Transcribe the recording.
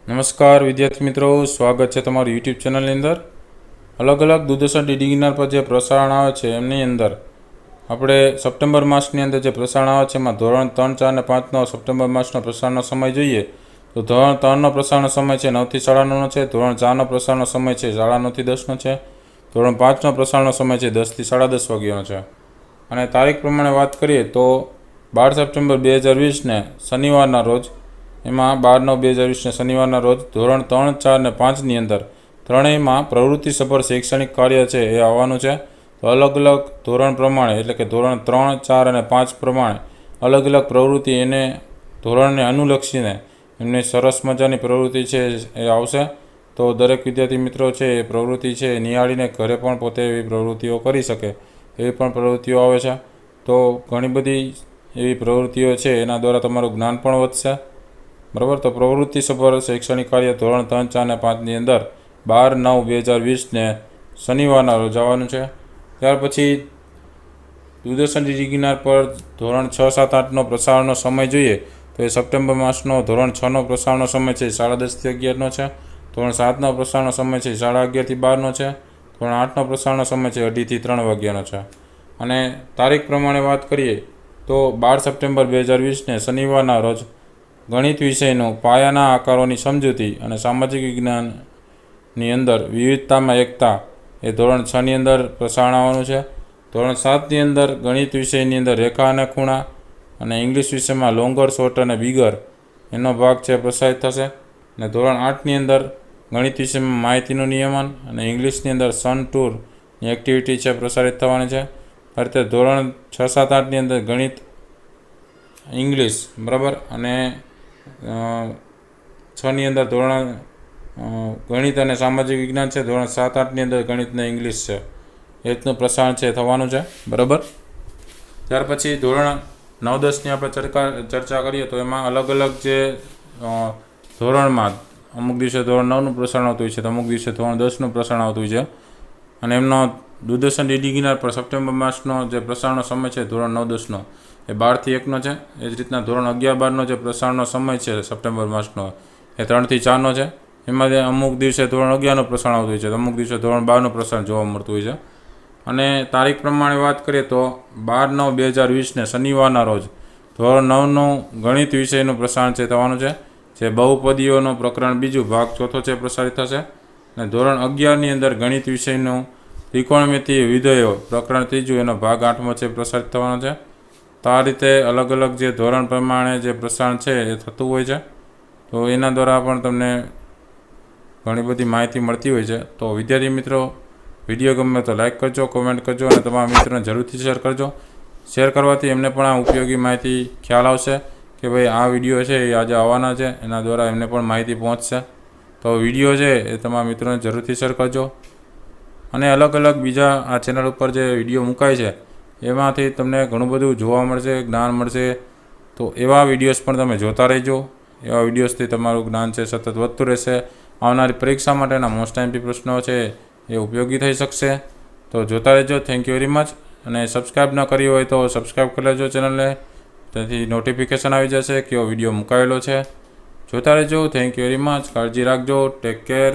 નમસ્કાર વિદ્યાર્થી મિત્રો, સ્વાગત છે તમારું યુટ્યુબ ચેનલની અંદર. અલગ અલગ દૂરદર્શન ડીડી ગિરનાર પર જે પ્રસારણ આવે છે એમની અંદર આપણે સપ્ટેમ્બર માસની અંદર જે પ્રસારણ આવે છે એમાં ધોરણ 3, 4 અને 5નો સપ્ટેમ્બર માસનો પ્રસારણનો સમય જોઈએ તો ધોરણ 3નો પ્રસારણનો સમય છે 9 થી 9:30નો છે. ધોરણ 4નો પ્રસારણનો સમય છે 9:30 થી 10નો છે. ધોરણ 5નો પ્રસારણનો સમય છે 10 થી 10:30 વાગ્યાનો છે. અને તારીખ પ્રમાણે વાત કરીએ તો 12 સપ્ટેમ્બર 2020ને શનિવારના રોજ, એમાં 12/9/2020ને શનિવારના રોજ ધોરણ 3, 4 અને 5ની અંદર ત્રણેયમાં પ્રવૃત્તિસભર શૈક્ષણિક કાર્ય છે એ આવવાનું છે. તો અલગ અલગ ધોરણ પ્રમાણે, એટલે કે ધોરણ 3, 4 અને 5 પ્રમાણે અલગ અલગ પ્રવૃત્તિ એને ધોરણને અનુલક્ષીને એમની સરસ મજાની પ્રવૃત્તિ છે એ આવશે. તો દરેક વિદ્યાર્થી મિત્રો છે એ પ્રવૃત્તિ છે એ નિહાળીને ઘરે પણ પોતે એવી પ્રવૃત્તિઓ કરી શકે એવી પણ પ્રવૃત્તિઓ આવે છે. તો ઘણી બધી એવી પ્રવૃત્તિઓ છે એના દ્વારા તમારું જ્ઞાન પણ વધશે. બરાબર. તો પ્રવૃત્તિસભર શૈક્ષણિક કાર્ય ધોરણ 3, 4 અને 5ની અંદર 12/9/2020ને શનિવારના રોજ આવવાનું છે. ત્યાર પછી દૂરદર્શન ડીડી ગિરનાર પર ધોરણ 6, 7, 8નો પ્રસારણનો સમય જોઈએ તો એ સપ્ટેમ્બર માસનો ધોરણ 6નો પ્રસારણનો સમય છે 10:30 થી 11નો છે. ધોરણ 7નો પ્રસારણનો સમય છે 11:30 થી 12નો છે. ધોરણ 8નો પ્રસારણનો સમય છે 2:30 થી 3 વાગ્યાનો છે. અને તારીખ પ્રમાણે વાત કરીએ તો 12 સપ્ટેમ્બર 2020ને શનિવારના રોજ ગણિત વિષયનું પાયાના આકારોની સમજૂતી અને સામાજિક વિજ્ઞાનની અંદર વિવિધતામાં એકતા એ ધોરણ 6ની અંદર પ્રસારણ આવવાનું છે. ધોરણ 7ની અંદર ગણિત વિષયની અંદર રેખા અને ખૂણા અને ઇંગ્લિશ વિષયમાં લોંગર, શોર્ટ અને બિગર એનો ભાગ છે પ્રસારિત થશે. અને ધોરણ 8ની અંદર ગણિત વિષયમાં માહિતીનું નિયમન અને ઇંગ્લિશની અંદર સન ટૂરની એક્ટિવિટી છે પ્રસારિત થવાની છે. આ રીતે ધોરણ 6, 7, 8ની અંદર ગણિત, ઇંગ્લિશ, બરાબર, અને 6ની અંદર ધોરણ ગણિત અને સામાજિક વિજ્ઞાન છે. ધોરણ 7, 8ની અંદર ગણિત અને ઇંગ્લિશ છે. એ રીતનું પ્રસારણ છે થવાનું છે. બરાબર. ત્યાર પછી ધોરણ 9, 10ની આપણે ચર્ચા કરીએ તો એમાં અલગ અલગ જે ધોરણમાં અમુક દિવસે ધોરણ 9નું પ્રસારણ આવતું હોય છે તો અમુક દિવસે ધોરણ 10નું પ્રસારણ આવતું હોય છે. અને એમનો દૂરદર્શન ડીડી ગિરનાર પર સપ્ટેમ્બર માસનો જે પ્રસારણનો સમય છે ધોરણ 9, 10નો એ 12 થી 1નો છે. એ જ રીતના ધોરણ 11, 12નો જે પ્રસારણનો સમય છે સપ્ટેમ્બર માસનો એ 3 થી 4નો છે. એમાં અમુક દિવસે ધોરણ 11નું પ્રસારણ આવતું હોય છે તો અમુક દિવસે ધોરણ 12નું પ્રસારણ જોવા મળતું હોય છે. અને તારીખ પ્રમાણે વાત કરીએ તો 12/9/2020ને શનિવારના રોજ ધોરણ 9નું ગણિત વિષયનું પ્રસારણ છે થવાનું છે. જે બહુપદીઓનું પ્રકરણ 2 ભાગ 4 છે પ્રસારિત થશે. અને ધોરણ 11ની અંદર ગણિત વિષયનું ત્રિકોણમિતિય વિધેયો પ્રકરણ 3 એનો ભાગ 8મો છે પ્રસારિત થવાનો છે. તો આ રીતે અલગ અલગ જે ધોરણ પ્રમાણે જે પ્રસારણ છે એ થતું હોય છે. તો એના દ્વારા પણ તમને ઘણી બધી માહિતી મળતી હોય છે. તો વિદ્યાર્થી મિત્રો, વિડીયો ગમે તો લાઇક કરજો, કોમેન્ટ કરજો અને તમારા મિત્રોને જરૂરથી શેર કરજો. શેર કરવાથી એમને પણ આ ઉપયોગી માહિતી ખ્યાલ આવશે કે ભાઈ આ વિડીયો છે એ આજે આવવાના છે, એના દ્વારા એમને પણ માહિતી પહોંચશે. તો વિડીયો છે એ તમારા મિત્રોને જરૂરથી શેર કરજો. અને અલગ અલગ બીજા આ ચેનલ ઉપર જે વિડીયો મુકાય છે એમાંથી તમને ઘણું બધું જોવા મળશે, જ્ઞાન મળશે. તો એવા વિડીયોઝ પણ તમે જોતા રહેજો. એવા વિડીયોઝથી તમારું જ્ઞાન છે સતત વધતું રહેશે. આવનારી પરીક્ષા માટેના મોસ્ટ આઈએમપી પ્રશ્નો છે એ ઉપયોગી થઈ શકશે. તો જોતા રહેજો. Thank you very much. અને સબસ્ક્રાઈબ ન કરી હોય તો સબસ્ક્રાઈબ કરી લેજો ચેનલને, તેથી નોટિફિકેશન આવી જશે કેવો વિડીયો મુકાયેલો છે. જોતા રહેજો. Thank you very much. કાળજી રાખજો. Take care.